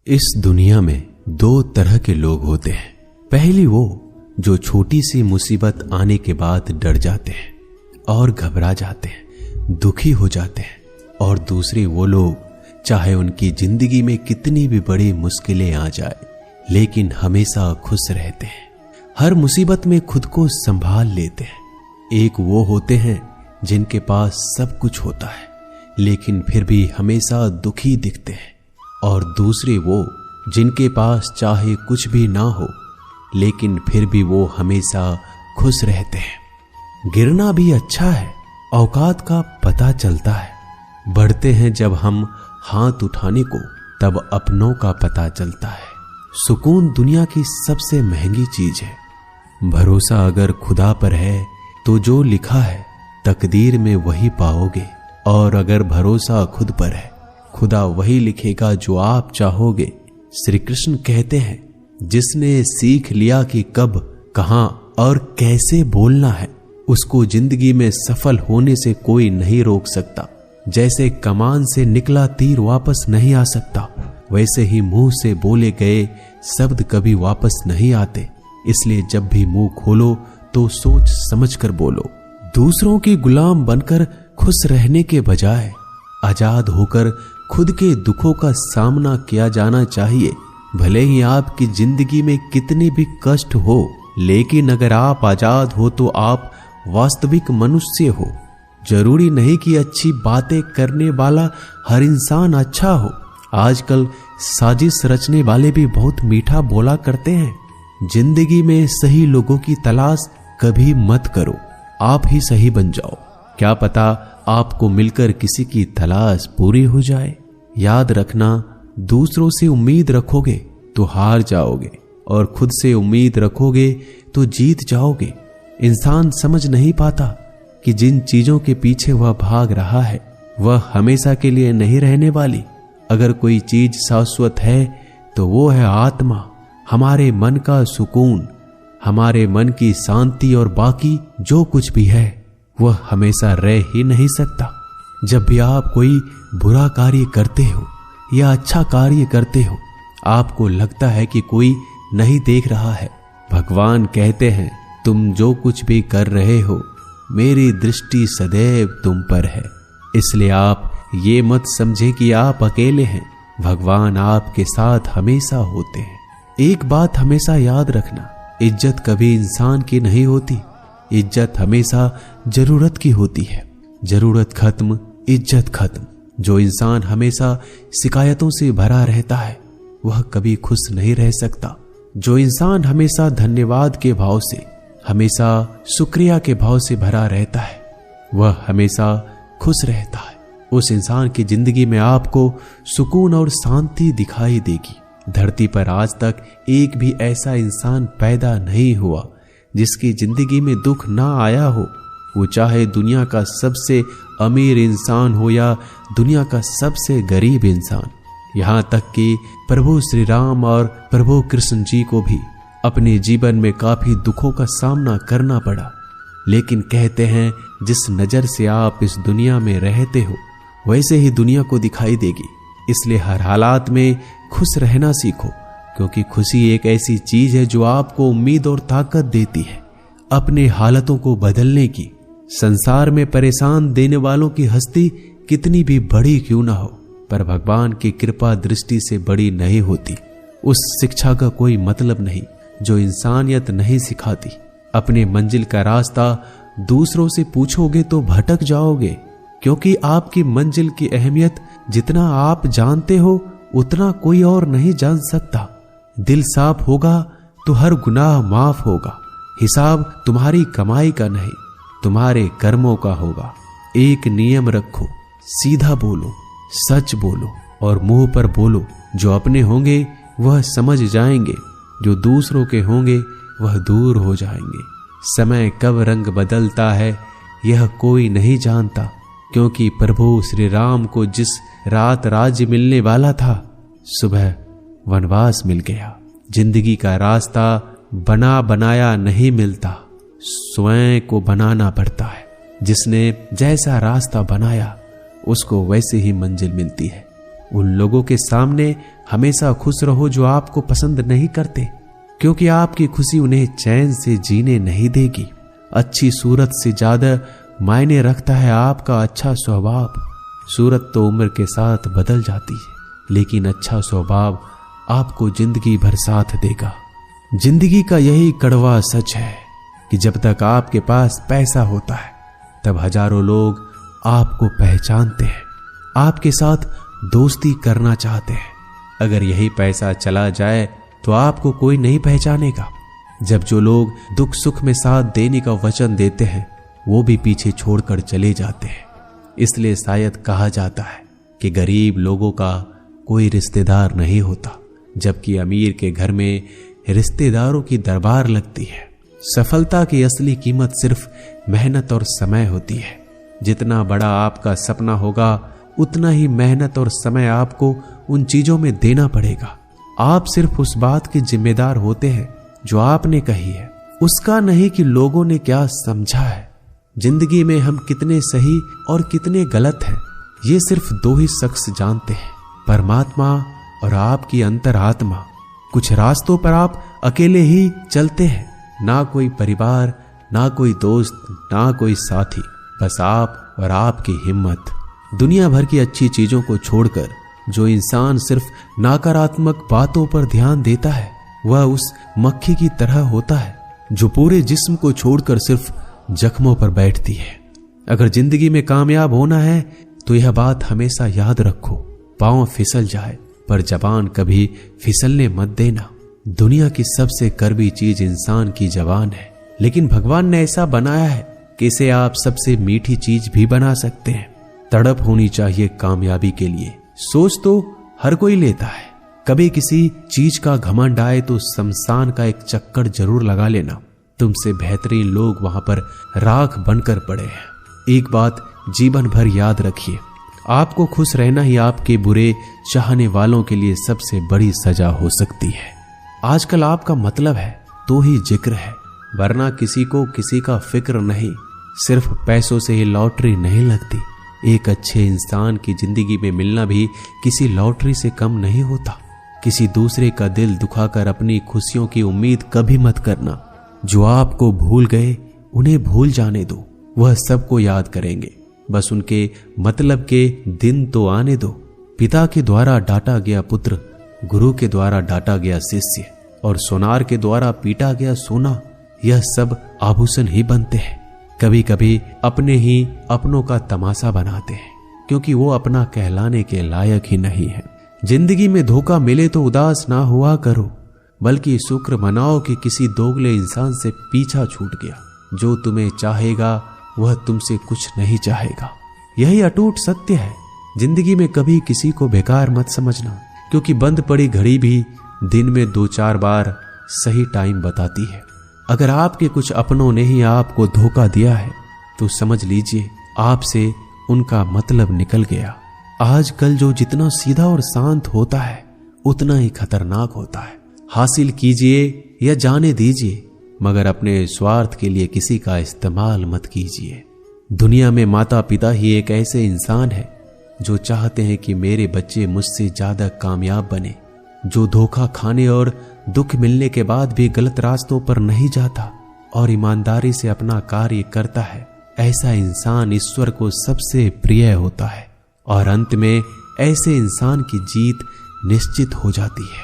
इस दुनिया में दो तरह के लोग होते हैं। पहली वो जो छोटी सी मुसीबत आने के बाद डर जाते हैं और घबरा जाते हैं, दुखी हो जाते हैं। और दूसरे वो लोग चाहे उनकी जिंदगी में कितनी भी बड़ी मुश्किलें आ जाए लेकिन हमेशा खुश रहते हैं, हर मुसीबत में खुद को संभाल लेते हैं। एक वो होते हैं जिनके पास सब कुछ होता है लेकिन फिर भी हमेशा दुखी दिखते हैं। और दूसरे वो जिनके पास चाहे कुछ भी ना हो लेकिन फिर भी वो हमेशा खुश रहते हैं। गिरना भी अच्छा है, औकात का पता चलता है। बढ़ते हैं जब हम हाथ उठाने को तब अपनों का पता चलता है। सुकून दुनिया की सबसे महंगी चीज है। भरोसा अगर खुदा पर है तो जो लिखा है तकदीर में वही पाओगे। और अगर भरोसा खुद पर है, खुदा वही लिखेगा जो आप चाहोगे। श्री कृष्ण कहते हैं, जिसने सीख लिया कि कब, कहां और कैसे बोलना है, उसको जिंदगी में सफल होने से कोई नहीं रोक सकता। जैसे कमान से निकला तीर वापस नहीं आ सकता, वैसे ही मुंह से बोले गए शब्द कभी वापस नहीं आते। इसलिए जब भी मुंह खोलो तो सोच समझकर बोलो। दूसरों के गुलाम बनकर खुश रहने के बजाय आजाद होकर खुद के दुखों का सामना किया जाना चाहिए। भले ही आपकी जिंदगी में कितने भी कष्ट हो, लेकिन अगर आप आजाद हो तो आप वास्तविक मनुष्य हो। जरूरी नहीं कि अच्छी बातें करने वाला हर इंसान अच्छा हो। आजकल साजिश रचने वाले भी बहुत मीठा बोला करते हैं। जिंदगी में सही लोगों की तलाश कभी मत करो, आप ही सही बन जाओ। क्या पता आपको मिलकर किसी की तलाश पूरी हो जाए। याद रखना, दूसरों से उम्मीद रखोगे तो हार जाओगे और खुद से उम्मीद रखोगे तो जीत जाओगे। इंसान समझ नहीं पाता कि जिन चीजों के पीछे वह भाग रहा है वह हमेशा के लिए नहीं रहने वाली। अगर कोई चीज शाश्वत है तो वो है आत्मा, हमारे मन का सुकून, हमारे मन की शांति। और बाकी जो कुछ भी है वह हमेशा रह ही नहीं सकता। जब भी आप कोई बुरा कार्य करते हो या अच्छा कार्य करते हो, आपको लगता है कि कोई नहीं देख रहा है। भगवान कहते हैं, तुम जो कुछ भी कर रहे हो मेरी दृष्टि सदैव तुम पर है। इसलिए आप ये मत समझे कि आप अकेले हैं, भगवान आपके साथ हमेशा होते हैं। एक बात हमेशा याद रखना, इज्जत कभी इंसान की नहीं होती, इज्जत हमेशा जरूरत की होती है। जरूरत खत्म, इज्जत खत्म। जो इंसान हमेशा शिकायतों से भरा रहता है वह कभी खुश नहीं रह सकता। जो इंसान हमेशा धन्यवाद के भाव से, हमेशा शुक्रिया के भाव से भरा रहता है वह हमेशा खुश रहता है। उस इंसान की जिंदगी में आपको सुकून और शांति दिखाई देगी। धरती पर आज तक एक भी ऐसा इंसान पैदा नहीं हुआ जिसकी जिंदगी में दुख ना आया हो। वो चाहे दुनिया का सबसे अमीर इंसान हो या दुनिया का सबसे गरीब इंसान। यहाँ तक कि प्रभु श्री राम और प्रभु कृष्ण जी को भी अपने जीवन में काफी दुखों का सामना करना पड़ा। लेकिन कहते हैं, जिस नजर से आप इस दुनिया में रहते हो वैसे ही दुनिया को दिखाई देगी। इसलिए हर हालात में खुश रहना सीखो, क्योंकि खुशी एक ऐसी चीज है जो आपको उम्मीद और ताकत देती है अपने हालतों को बदलने की। संसार में परेशान देने वालों की हस्ती कितनी भी बड़ी क्यों ना हो, पर भगवान की कृपा दृष्टि से बड़ी नहीं होती। उस शिक्षा का कोई मतलब नहीं जो इंसानियत नहीं सिखाती। अपने मंजिल का रास्ता दूसरों से पूछोगे तो भटक जाओगे, क्योंकि आपकी मंजिल की अहमियत जितना आप जानते हो उतना कोई और नहीं जान सकता। दिल साफ होगा तो हर गुनाह माफ होगा। हिसाब तुम्हारी कमाई का नहीं, तुम्हारे कर्मों का होगा। एक नियम रखो, सीधा बोलो, सच बोलो और मुंह पर बोलो। जो अपने होंगे वह समझ जाएंगे, जो दूसरों के होंगे वह दूर हो जाएंगे। समय कब रंग बदलता है यह कोई नहीं जानता, क्योंकि प्रभु श्री राम को जिस रात राज्य मिलने वाला था सुबह वनवास मिल गया। जिंदगी का रास्ता बना बनाया नहीं मिलता, स्वयं को बनाना पड़ता है। जिसने जैसा रास्ता बनाया उसको वैसे ही मंजिल मिलती है। उन लोगों के सामने हमेशा खुश रहो जो आपको पसंद नहीं करते, क्योंकि आपकी खुशी उन्हें चैन से जीने नहीं देगी। अच्छी सूरत से ज्यादा मायने रखता है आपका अच्छा स्वभाव। सूरत तो उम्र के साथ बदल जाती है, लेकिन अच्छा स्वभाव आपको जिंदगी भर साथ देगा। जिंदगी का यही कड़वा सच है कि जब तक आपके पास पैसा होता है तब हजारों लोग आपको पहचानते हैं, आपके साथ दोस्ती करना चाहते हैं। अगर यही पैसा चला जाए तो आपको कोई नहीं पहचानेगा। जब जो लोग दुख सुख में साथ देने का वचन देते हैं वो भी पीछे छोड़कर चले जाते हैं। इसलिए शायद कहा जाता है कि गरीब लोगों का कोई रिश्तेदार नहीं होता, जबकि अमीर के घर में रिश्तेदारों की दरबार लगती है। सफलता की असली कीमत सिर्फ मेहनत और समय होती है। जितना बड़ा आपका सपना होगा उतना ही मेहनत और समय आपको उन चीजों में देना पड़ेगा। आप सिर्फ उस बात के जिम्मेदार होते हैं जो आपने कही है, उसका नहीं कि लोगों ने क्या समझा है। जिंदगी में हम कितने सही और कितने गलत हैं ये सिर्फ दो ही शख्स जानते हैं, परमात्मा और आपकी अंतरात्मा। कुछ रास्तों पर आप अकेले ही चलते हैं, ना कोई परिवार, ना कोई दोस्त, ना कोई साथी, बस आप और आपकी हिम्मत। दुनिया भर की अच्छी चीजों को छोड़कर जो इंसान सिर्फ नकारात्मक बातों पर ध्यान देता है वह उस मक्खी की तरह होता है जो पूरे जिस्म को छोड़कर सिर्फ जख्मों पर बैठती है। अगर जिंदगी में कामयाब होना है तो यह बात हमेशा याद रखो, पांव फिसल जाए पर जबान कभी फिसलने मत देना। दुनिया की सबसे कड़वी चीज इंसान की जबान है, लेकिन भगवान ने ऐसा बनाया है कि इसे आप सबसे मीठी चीज भी बना सकते हैं। तड़प होनी चाहिए कामयाबी के लिए। सोच तो हर कोई लेता है, कभी किसी चीज का घमंड आए तो शमशान का एक चक्कर जरूर लगा लेना। तुमसे बेहतरीन लोग वहां पर राख बनकर पड़े हैं। एक बात जीवन भर याद रखिए, आपको खुश रहना ही आपके बुरे चाहने वालों के लिए सबसे बड़ी सजा हो सकती है। आजकल आपका मतलब है तो ही जिक्र है, वरना किसी को किसी का फिक्र नहीं। सिर्फ पैसों से ही लॉटरी नहीं लगती। एक अच्छे इंसान की जिंदगी में मिलना भी किसी लॉटरी से कम नहीं होता। किसी दूसरे का दिल दुखाकर अपनी खुशियों की उम्मीद कभी मत करना। जो आपको भूल गए उन्हें भूल जाने दो, वह सबको याद करेंगे, बस उनके मतलब के दिन तो आने दो। पिता के द्वारा डांटा गया पुत्र, गुरु के द्वारा डांटा गया शिष्य और सोनार के द्वारा पीटा गया सोना, यह सब आभूषण ही बनते हैं। कभी कभी अपने ही अपनों का तमाशा बनाते हैं, क्योंकि वो अपना कहलाने के लायक ही नहीं है। जिंदगी में धोखा मिले तो उदास ना हुआ करो, बल्कि शुक्र मनाओ कि किसी दोगले इंसान से पीछा छूट गया। जो तुम्हें चाहेगा वह तुमसे कुछ नहीं चाहेगा, यही अटूट सत्य है। जिंदगी में कभी किसी को बेकार मत समझना, क्योंकि बंद पड़ी घड़ी भी दिन में 2-4 बार सही टाइम बताती है। अगर आपके कुछ अपनों ने ही आपको धोखा दिया है तो समझ लीजिए आपसे उनका मतलब निकल गया। आजकल जो जितना सीधा और शांत होता है उतना ही खतरनाक होता है। हासिल कीजिए या जाने दीजिए, मगर अपने स्वार्थ के लिए किसी का इस्तेमाल मत कीजिए। दुनिया में माता पिता ही एक ऐसे इंसान है जो चाहते हैं कि मेरे बच्चे मुझसे ज्यादा कामयाब बने, जो धोखा खाने और दुख मिलने के बाद भी गलत रास्तों पर नहीं जाता और ईमानदारी से अपना कार्य करता है। ऐसा इंसान ईश्वर को सबसे प्रिय होता है और अंत में ऐसे इंसान की जीत निश्चित हो जाती है।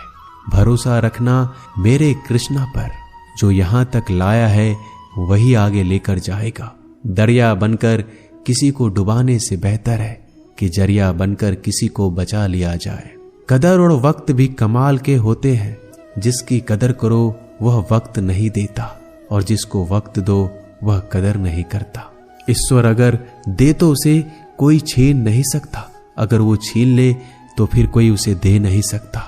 भरोसा रखना मेरे कृष्णा पर, जो यहां तक लाया है वही आगे लेकर जाएगा। दरिया बनकर किसी को डुबाने से बेहतर है कि जरिया बनकर किसी को बचा लिया जाए। कदर और वक्त भी कमाल के होते हैं। जिसकी कदर करो वह वक्त नहीं देता, और जिसको वक्त दो वह कदर नहीं करता। ईश्वर अगर दे तो उसे कोई छीन नहीं सकता, अगर वो छीन ले तो फिर कोई उसे दे नहीं सकता।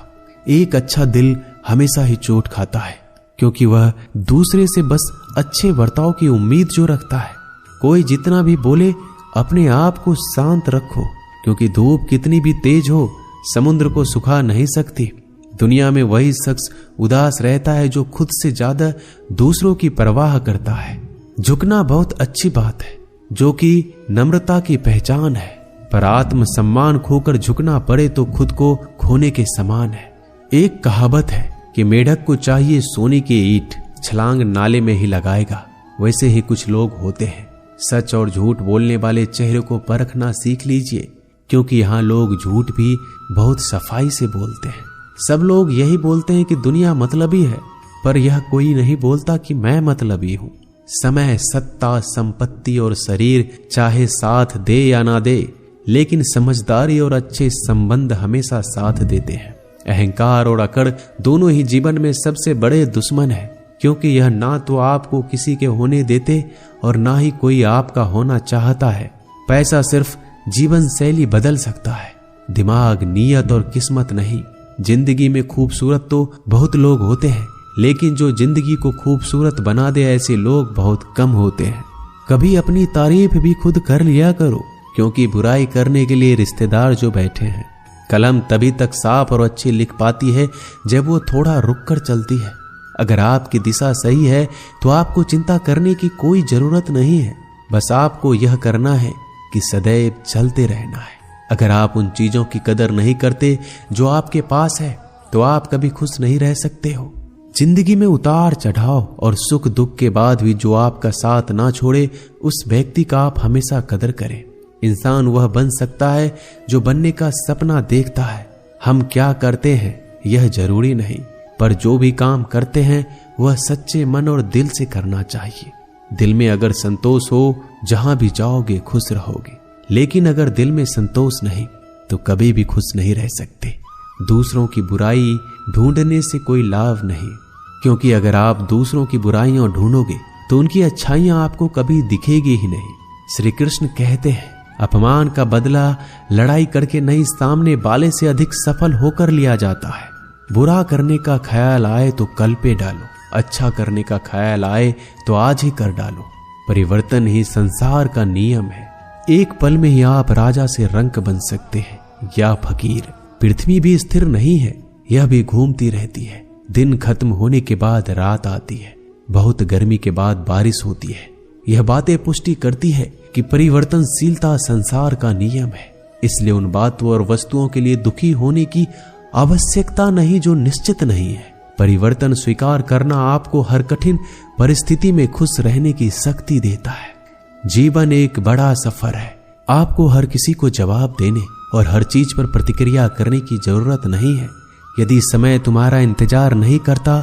एक अच्छा दिल हमेशा ही चोट खाता है, क्योंकि वह दूसरे से बस अच्छे बर्ताव की उम्मीद जो रखता है। कोई जितना भी बोले अपने आप को शांत रखो, क्योंकि धूप कितनी भी तेज हो समुद्र को सुखा नहीं सकती। दुनिया में वही शख्स उदास रहता है जो खुद से ज्यादा दूसरों की परवाह करता है। झुकना बहुत अच्छी बात है, जो कि नम्रता की पहचान है। पर आत्म सम्मान खोकर झुकना पड़े तो खुद को खोने के समान है। एक कहावत है कि मेढक को चाहिए सोने की ईंट, छलांग नाले में ही लगाएगा। वैसे ही कुछ लोग होते हैं। सच और झूठ बोलने वाले चेहरे को परखना सीख लीजिए, क्योंकि यहाँ लोग झूठ भी बहुत सफाई से बोलते हैं। सब लोग यही बोलते हैं कि दुनिया मतलबी है, पर यह कोई नहीं बोलता कि मैं मतलबी हूँ। समय, सत्ता, संपत्ति और शरीर चाहे साथ दे या ना दे, लेकिन समझदारी और अच्छे संबंध हमेशा साथ देते हैं। अहंकार और अकड़ दोनों ही जीवन में सबसे बड़े दुश्मन है, क्योंकि यह ना तो आपको किसी के होने देते और ना ही कोई आपका होना चाहता है। पैसा सिर्फ जीवन शैली बदल सकता है, दिमाग, नीयत और किस्मत नहीं। जिंदगी में खूबसूरत तो बहुत लोग होते हैं, लेकिन जो जिंदगी को खूबसूरत बना दे ऐसे लोग बहुत कम होते हैं। कभी अपनी तारीफ भी खुद कर लिया करो, क्योंकि बुराई करने के लिए रिश्तेदार जो बैठे हैं। कलम तभी तक साफ और अच्छी लिख पाती है जब वो थोड़ा रुक कर चलती है। अगर आपकी दिशा सही है तो आपको चिंता करने की कोई जरूरत नहीं है। बस आपको यह करना है कि सदैव चलते रहना है। अगर आप उन चीजों की कदर नहीं करते जो आपके पास है, तो आप कभी खुश नहीं रह सकते हो। जिंदगी में उतार चढ़ाव और सुख दुख के बाद भी जो आपका साथ ना छोड़े, उस व्यक्ति का आप हमेशा कदर करें। इंसान वह बन सकता है जो बनने का सपना देखता है। हम क्या करते हैं यह जरूरी नहीं, पर जो भी काम करते हैं वह सच्चे मन और दिल से करना चाहिए। दिल में अगर संतोष हो, जहां भी जाओगे खुश रहोगे, लेकिन अगर दिल में संतोष नहीं तो कभी भी खुश नहीं रह सकते। दूसरों की बुराई ढूंढने से कोई लाभ नहीं, क्योंकि अगर आप दूसरों की बुराइयां ढूंढोगे तो उनकी अच्छाइयां आपको कभी दिखेगी ही नहीं। श्री कृष्ण कहते हैं, अपमान का बदला लड़ाई करके नहीं, सामने वाले से अधिक सफल होकर लिया जाता है। बुरा करने का ख्याल आए तो कल पे डालो, अच्छा करने का ख्याल आए तो आज ही कर डालो। परिवर्तन ही संसार का नियम है। एक पल में ही आप राजा से रंक बन सकते हैं या फकीर। पृथ्वी भी स्थिर नहीं है, यह भी घूमती रहती है। दिन खत्म होने के बाद रात आती है, बहुत गर्मी के बाद बारिश होती है। यह बातें पुष्टि करती है कि परिवर्तनशीलता संसार का नियम है। इसलिए उन बातों और वस्तुओं के लिए दुखी होने की आवश्यकता नहीं जो निश्चित नहीं है। परिवर्तन स्वीकार करना आपको हर कठिन परिस्थिति में खुश रहने की शक्ति देता है। जीवन एक बड़ा सफर है। आपको हर किसी को जवाब देने और हर चीज पर प्रतिक्रिया करने की जरूरत नहीं है। यदि समय तुम्हारा इंतजार नहीं करता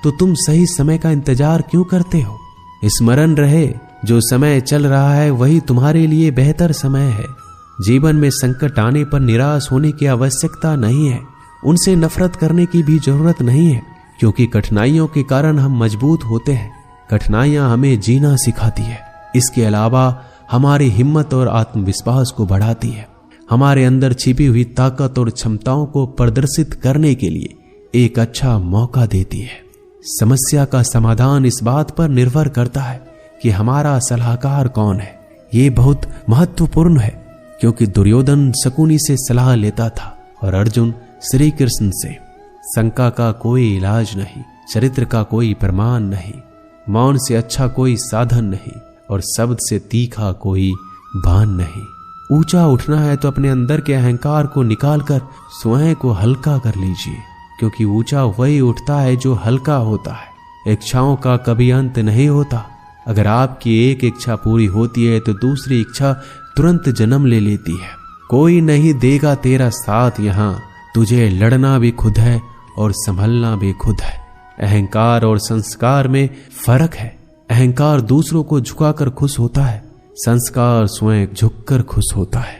तो तुम सही समय का इंतजार क्यों करते हो? स्मरण रहे, जो समय चल रहा है वही तुम्हारे लिए बेहतर समय है। जीवन में संकट आने पर निराश होने की आवश्यकता नहीं है। उनसे नफरत करने की भी जरूरत नहीं है, क्योंकि कठिनाइयों के कारण हम मजबूत होते हैं। कठिनाइयां हमें जीना सिखाती है। इसके अलावा हमारी हिम्मत और आत्मविश्वास को बढ़ाती है। हमारे अंदर छिपी हुई ताकत और क्षमताओं को प्रदर्शित करने के लिए एक अच्छा मौका देती है। समस्या का समाधान इस बात पर निर्भर करता है कि हमारा सलाहकार कौन है। ये बहुत महत्वपूर्ण है, क्योंकि दुर्योधन शकुनी से सलाह लेता था और अर्जुन श्री कृष्ण से। शंका का कोई इलाज नहीं, चरित्र का कोई प्रमाण नहीं, मौन से अच्छा कोई साधन नहीं और शब्द से तीखा कोई बाण नहीं। ऊंचा उठना है तो अपने अंदर के अहंकार को निकालकर स्वयं को हल्का कर लीजिए, क्योंकि ऊंचा वही उठता है जो हल्का होता है। इच्छाओं का कभी अंत नहीं होता। अगर आपकी एक इच्छा पूरी होती है तो दूसरी इच्छा तुरंत जन्म ले लेती है। कोई नहीं देगा तेरा साथ यहाँ, तुझे लड़ना भी खुद है और संभलना भी खुद है। अहंकार और संस्कार में फर्क है। अहंकार दूसरों को झुकाकर खुश होता है, संस्कार स्वयं झुककर खुश होता है।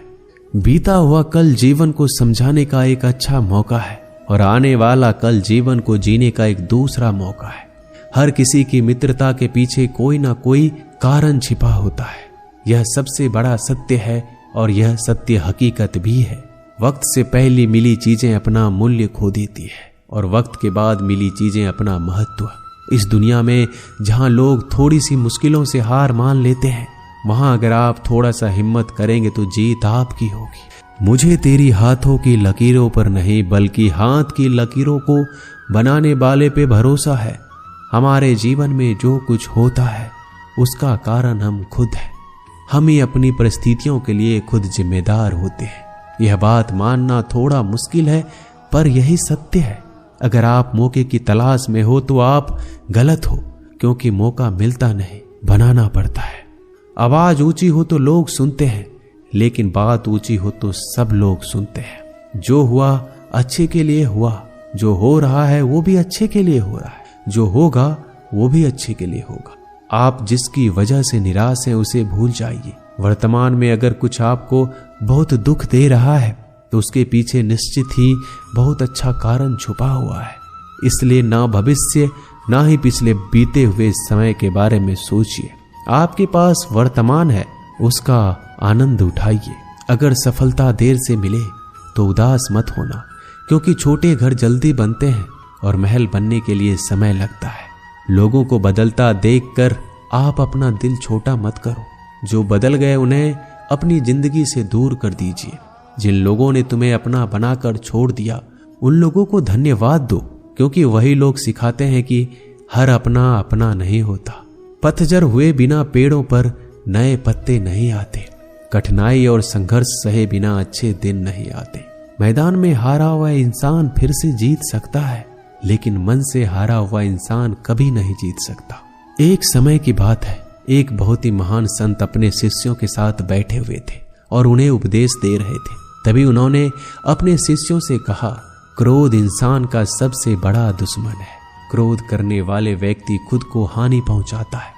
बीता हुआ कल जीवन को समझाने का एक अच्छा मौका है और आने वाला कल जीवन को जीने का एक दूसरा मौका है। हर किसी की मित्रता के पीछे कोई ना कोई कारण छिपा होता है। यह सबसे बड़ा सत्य है और यह सत्य हकीकत भी है। वक्त से पहले मिली चीजें अपना मूल्य खो देती है और वक्त के बाद मिली चीजें अपना महत्व। इस दुनिया में जहां लोग थोड़ी सी मुश्किलों से हार मान लेते हैं, वहां अगर आप थोड़ा सा हिम्मत करेंगे तो जीत आपकी होगी। मुझे तेरी हाथों की लकीरों पर नहीं, बल्कि हाथ की लकीरों को बनाने वाले पे भरोसा है। हमारे जीवन में जो कुछ होता है उसका कारण हम खुद हैं। हम ही अपनी परिस्थितियों के लिए खुद जिम्मेदार होते हैं। यह बात मानना थोड़ा मुश्किल है, पर यही सत्य है। अगर आप मौके की तलाश में हो तो आप गलत हो, क्योंकि मौका मिलता नहीं, बनाना पड़ता है। आवाज ऊंची हो तो लोग सुनते हैं, लेकिन बात ऊंची हो तो सब लोग सुनते हैं। जो हुआ अच्छे के लिए हुआ, जो हो रहा है वो भी अच्छे के लिए हो रहा है, जो होगा वो भी अच्छे के लिए होगा। आप जिसकी वजह से निराश हैं उसे भूल जाइए। वर्तमान में अगर कुछ आपको बहुत दुख दे रहा है तो उसके पीछे निश्चित ही बहुत अच्छा कारण छुपा हुआ है। इसलिए ना भविष्य ना ही पिछले बीते हुए समय के बारे में सोचिए। आपके पास वर्तमान है, उसका आनंद उठाइए। अगर सफलता देर से मिले तो उदास मत होना, क्योंकि छोटे घर जल्दी बनते हैं और महल बनने के लिए समय लगता है। लोगों को बदलता देखकर आप अपना दिल छोटा मत करो। जो बदल गए उन्हें अपनी जिंदगी से दूर कर दीजिए। जिन लोगों ने तुम्हें अपना बनाकर छोड़ दिया उन लोगों को धन्यवाद दो, क्योंकि वही लोग सिखाते हैं कि हर अपना अपना नहीं होता। पतझड़ हुए बिना पेड़ों पर नए पत्ते नहीं आते। कठिनाई और संघर्ष सहे बिना अच्छे दिन नहीं आते। मैदान में हारा हुआ इंसान फिर से जीत सकता है, लेकिन मन से हारा हुआ इंसान कभी नहीं जीत सकता। एक समय की बात है, एक बहुत ही महान संत अपने शिष्यों के साथ बैठे हुए थे और उन्हें उपदेश दे रहे थे। तभी उन्होंने अपने शिष्यों से कहा, क्रोध इंसान का सबसे बड़ा दुश्मन है। क्रोध करने वाले व्यक्ति खुद को हानि पहुंचाता है,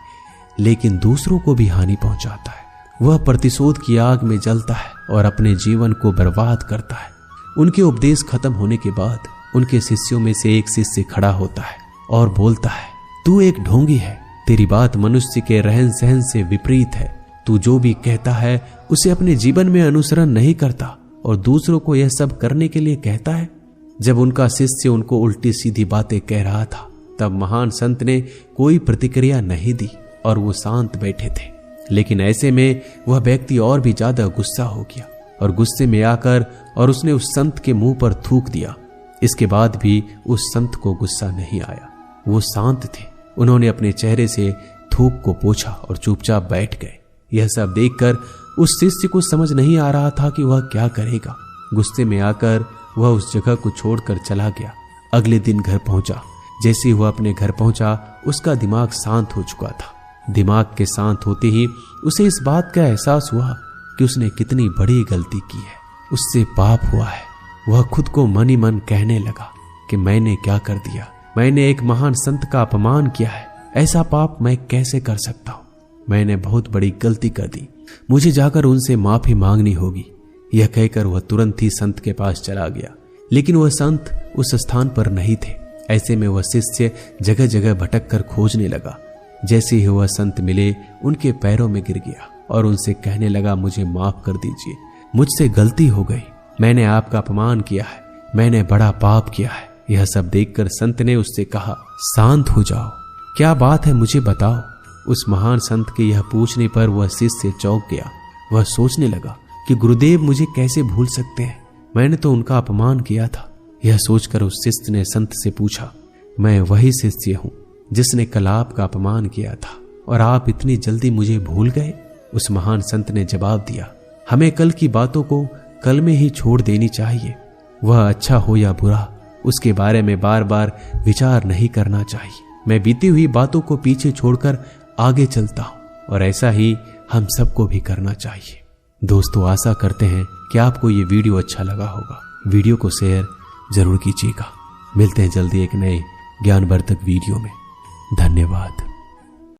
लेकिन दूसरों को भी हानि पहुंचाता है। वह प्रतिशोध की आग में जलता है और अपने जीवन को बर्बाद करता है। उनके उपदेश खत्म होने के बाद उनके शिष्यों में से एक शिष्य खड़ा होता है और बोलता है, तू एक ढोंगी है। तेरी बात मनुष्य के रहन सहन से विपरीत है। तू जो भी कहता है उसे अपने जीवन में अनुसरण नहीं करता और दूसरों को यह सब करने के लिए कहता है। जब उनका शिष्य उनको उल्टी सीधी बातें कह रहा था, तब महान संत ने कोई प्रतिक्रिया नहीं दी और वो शांत बैठे थे। लेकिन ऐसे में वह व्यक्ति और भी ज्यादा गुस्सा हो गया और गुस्से में आकर और उसने उस संत के मुंह पर थूक दिया। इसके बाद भी उस संत को गुस्सा नहीं आया। वो शांत थे। उन्होंने अपने चेहरे से थूक को पोंछा और चुपचाप बैठ गए। यह सब देखकर उस शिष्य को समझ नहीं आ रहा था कि वह क्या करेगा। गुस्से में आकर वह उस जगह को छोड़कर चला गया। अगले दिन घर पहुंचा। जैसे ही वह अपने घर पहुंचा, उसका दिमाग शांत हो चुका था। दिमाग के शांत होते ही उसे इस बात का एहसास हुआ कि उसने कितनी बड़ी गलती की है, उससे पाप हुआ है। वह खुद को मन ही मन कहने लगा कि मैंने क्या कर दिया, मैंने एक महान संत का अपमान किया है, ऐसा पाप मैं कैसे कर सकता हूँ, मैंने बहुत बड़ी गलती कर दी, मुझे जाकर उनसे माफी मांगनी होगी। यह कहकर वह तुरंत ही संत के पास चला गया, लेकिन वह संत उस स्थान पर नहीं थे। ऐसे में वह शिष्य जगह जगह भटक कर खोजने लगा। जैसे ही वह संत मिले, उनके पैरों में गिर गया और उनसे कहने लगा, मुझे माफ कर दीजिए, मुझसे गलती हो गई, मैंने आपका अपमान किया है, मैंने बड़ा पाप किया है। यह सब देखकर संत ने उससे कहा, शांत हो जाओ, क्या बात है मुझे बताओ। उस महान संत के यह पूछने पर वह शिष्य चौंक गया। वह सोचने लगा कि गुरुदेव मुझे कैसे भूल सकते हैं, मैंने तो उनका अपमान किया था। यह सोचकर उस शिष्य ने संत से पूछा, मैं वही शिष्य हूँ जिसने कल आपका अपमान किया था और आप इतनी जल्दी मुझे भूल गए। उस महान संत ने जवाब दिया, हमें कल की बातों को कल में ही छोड़ देनी चाहिए। वह अच्छा हो या बुरा, उसके बारे में बार बार विचार नहीं करना चाहिए। मैं बीती हुई बातों को पीछे छोड़कर आगे चलता हूँ और ऐसा ही हम सबको भी करना चाहिए। दोस्तों, आशा करते हैं कि आपको ये वीडियो अच्छा लगा होगा। वीडियो को शेयर जरूर कीजिएगा। मिलते हैं जल्दी एक नए ज्ञानवर्धक वीडियो में। धन्यवाद।